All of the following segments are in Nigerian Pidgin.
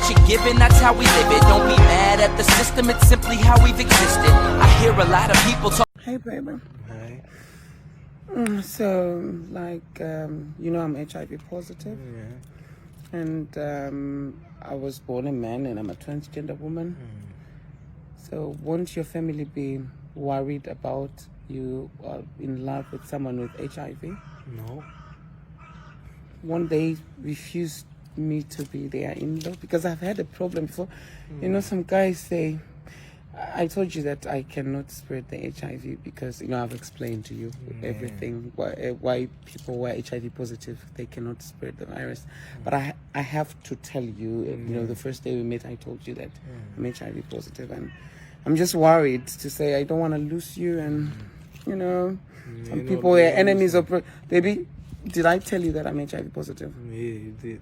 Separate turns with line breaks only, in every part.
what you're given, that's how we live it. Don't be mad at the system, it's simply how we've existed. I hear a lot of people talk.
Hey, baby.
Hi.
So, like, you know, I'm HIV positive.
Yeah.
And I was born a man and I'm a transgender woman. So, won't your family be worried about you in love with someone with HIV?
No.
Won't they refuse me to be their in-law? Because I've had a problem before. You know, some guys say, I told you that I cannot spread the HIV because, you know, I've explained to you everything, why people who are HIV positive, they cannot spread the virus. But I have to tell you, you know, the first day we met, I told you that I'm HIV positive, and I'm just worried to say I don't want to lose you, and, you know, some people are enemies of... Baby, did I tell you that I'm HIV positive?
Yeah, you did.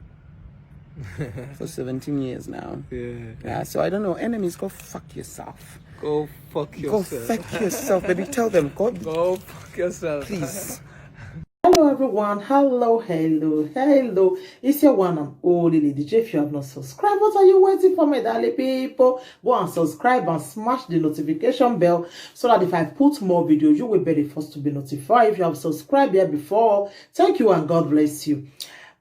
For 17 years now.
Yeah.
So I don't know. Enemies, go fuck yourself.
Go fuck yourself.
Go fuck yourself, baby. Tell them.
Go fuck yourself.
Please.
Hello everyone, hello. It's your one and only Lady J. If you have not subscribed, what are you waiting for, my darling people? Go and subscribe and smash the notification bell so that if I put more videos, you will be the first to be notified. If you have subscribed here before, thank you and God bless you.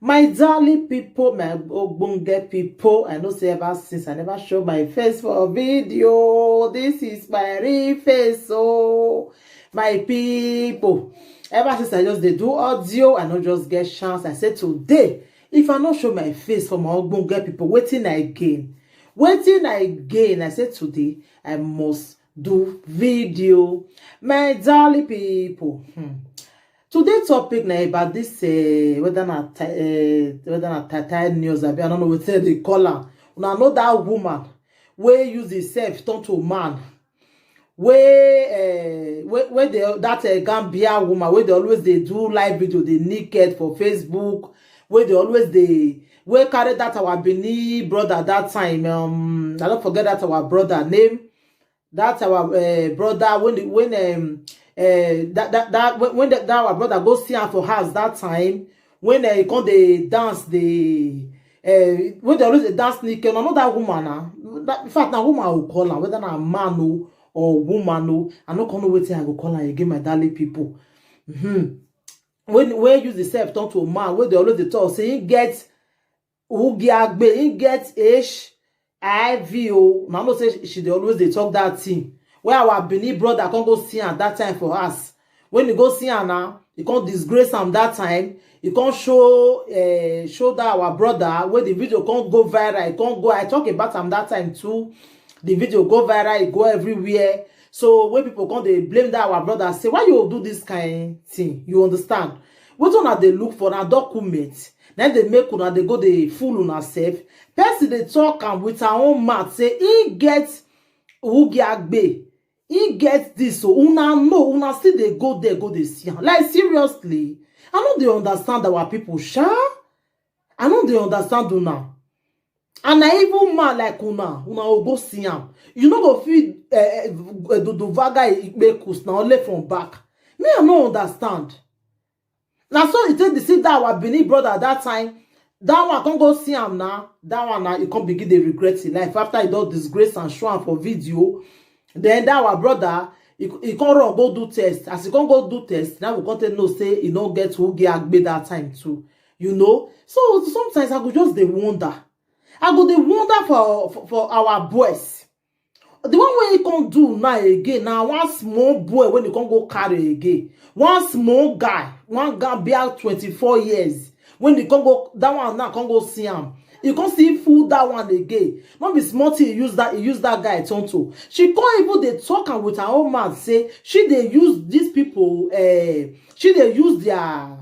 My darling people, my ogbonge people, I know say ever since I never show my face for a video. This is my real face, so my people. Ever since I just do audio, I don't just get chance. I said today, if I not show my face for my ogbonge people, waiting again. I said today, I must do video. My darling people. Today's topic now about this whether not tired news. I don't know what they call her. Now know that woman where use herself turn to man. Where that Gambian woman where they always they do live video, they naked for Facebook. Where they always where carry that our Benin brother that time. I don't forget that our brother name. That's our brother when that our brother go see her for house that time when they come they dance when they always dance naked. No, that woman in fact na woman I will call her, whether na man or woman I no know wetin I go call her again, my darling people. When use the self turn to a man, where they always they talk say he get ugiagbe, he get HlV. Now no say she dey always they talk that thing. Where our Benin brother can't go see her that time for us. When you go see her now, you can't disgrace him that time. You can't show that our brother where the video can't go viral. It can't go. I talk about him that time too. The video go viral, it go everywhere. So when people come, they blame that our brother. Say, why you do this kind of thing? You understand? What one they look for a document? Then they make una they go they fool on herself. Person they talk and with her own mouth say he gets ugiagbe. He gets this, so una know, una still they go there, go they see. Like seriously, I know they understand our people, sha. I know they understand una. And I even man like una will go see him. You know go feel the vaga ikbekus now only from back. Me I no understand. Now so it take deceive that our Benin brother at that time. That one can't go see him now. That one now you can't begin the regret in life after he does disgrace and show him for video. Then that our brother, he can't run go do test. As he can't go do test, now we can't know say he don't get who get agbe that time too. You know? So sometimes I go just they wonder. I go they wonder for our boys. The one way he can't do now again. Now one small boy when he can't go carry again. One small guy, one Gambian 24 years. When he can't go, that one now can't go see him. You can't see fool that one again. Not be smart. He use that guy tonto. She can't even they talk and with her own mouth say she they use these people. She they use their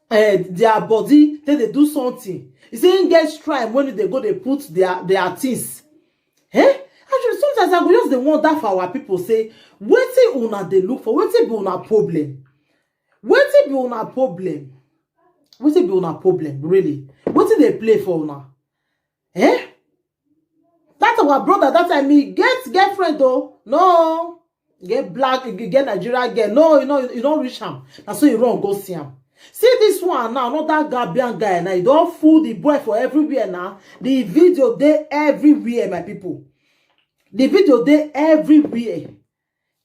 body. Then they do something. You say he get strike when they go they put their things. Actually sometimes I go just the wonder for our people say wetin una they look for, wetin be una problem, wetin be una problem. Wetin be una problem, really? Wetin they play for una? That's our brother. That time he get girlfriend though. No, get black, get Nigeria girl. No, you don't reach him. That's so you run go see him. See this one now, not that Gambian guy now. He don't fool the boy for everywhere now. The video they everywhere, my people. The video they everywhere.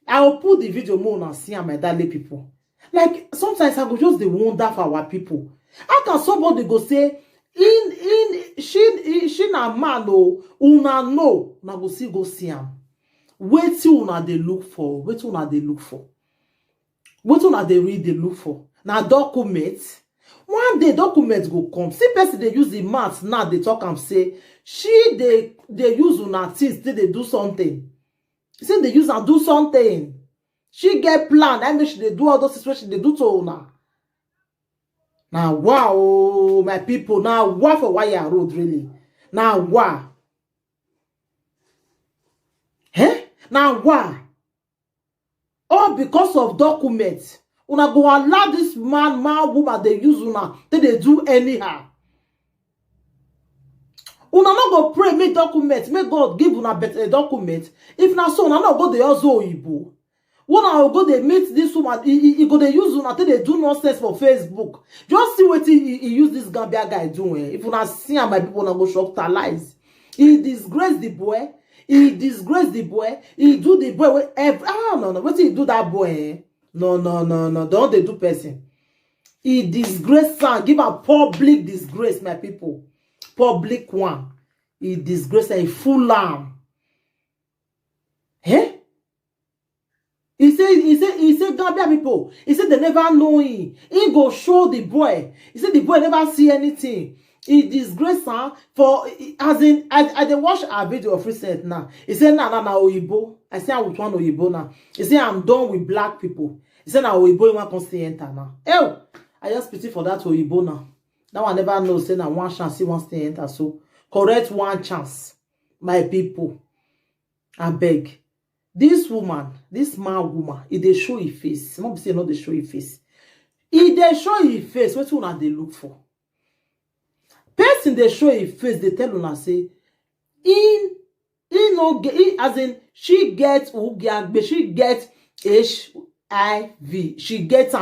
I will put the video more and see my darling people. Like sometimes I go just the wonder for our people. How can somebody go say she na man o una no na go see am. Wait till una they look for. Wait till una they look for. Wait till una they read they look for. Now documents. One day documents go come. See person they use the maths now they talk and say she they use una things they do something. See they use and do something. She get plan. I mean she they do all those situations they do to una. Now wow my people. Now wow for wire road really. Now wow. Eh? Now why? All because of documents. Una go allow this man, woman, they use una, they do anyhow. Una not go pray, make documents, make God give una better document. If not so, una not go they also Igbo. Una go they meet this woman, he go they use una, they do nonsense for Facebook. Just see what he use this Gambian guy doing. If una see him, my people, una go shock their lies. He disgrace the boy. He disgrace the boy. He do the boy with every no. What he do that boy? Eh? No. Don't they do person? He disgrace son. Give a public disgrace, my people. Public one. He disgrace a full lamb. Eh? He said, Gambian people. He said they never know him. He go show the boy. He said the boy never see anything. He disgrace her for as in I they watch a video of recent now. He said na Oyibo. I say I'm with one Oyibo now. He said I'm done with black people. He said na Oyibo want to stay enter now. Ew, I just pity for that Oyibo now. That one never know say na one chance he wants to enter. So correct one chance, my people. I beg. This woman, this woman, if they show his face, not be say no they show his face. If they show his face, what one they look for? Person they show his face, they tell una say, as in she gets she gets HlV, she gets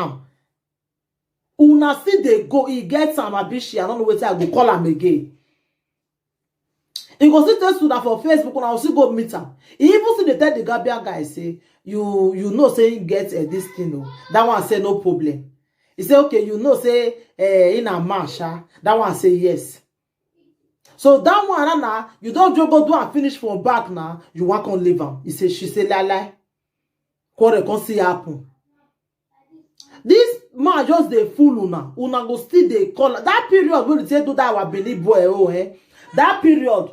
una see they go, he gets abishi. I don't know what I go call him again. He go still test that for Facebook, and I'll still go meet him. He even see they tell the Gambian guy say, you know say he gets this thing. No. That one say no problem. He say, okay, you know, say, in a marsha. That one say yes. So that one, now, you don't just go do and finish from back now. You want to leave him. He say, she say, la. What can see happen? This man just the fool una. Una go still they call. That period when they say do that, I believe boy, oh, eh? That period.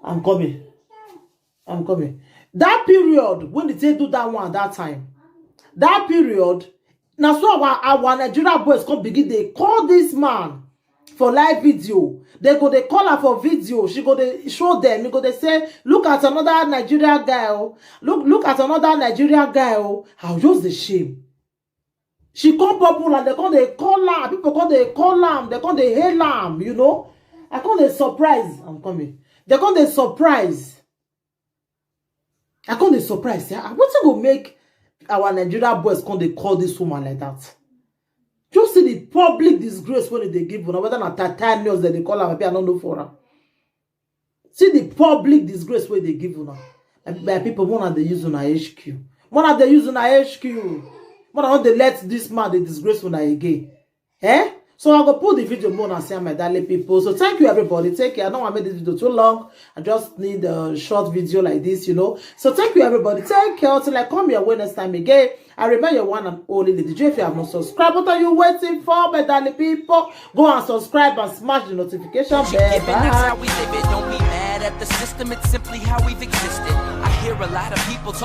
I'm coming. That period when they say do that one that time. That period. Now so our Nigerian boys come begin they call this man for live video. They call her for video. She go they show them. They go they say, look at another Nigerian guy. Oh. Look at another Nigerian guy. Oh. How just the shame. She come popular. They call her. People come they call her. They come they hail her. You know. I come they surprise. I'm coming. They come they surprise. I come they surprise. Yeah. What's it gonna make our Nigerian boys come they call this woman like that? Just see the public disgrace when they give her, whether not Titanius that they call her, maybe I don't know for her. See the public disgrace when they give her. And people want they use on HQ. One they use on HQ. One they let this man they disgrace on again. Eh? So I go put the video more and say my darling people. So thank you everybody. Take care. I don't want to make this video too long. I just need a short video like this, you know. So thank you everybody. Take care until I come your way next time again. I remember your one and only Lady J. If you have not subscribed, what are you waiting for, my darling people? Go and subscribe and smash the notification bell.
That's how we live it. Don't be mad at the system. It's simply how we've existed. I hear a lot of people talk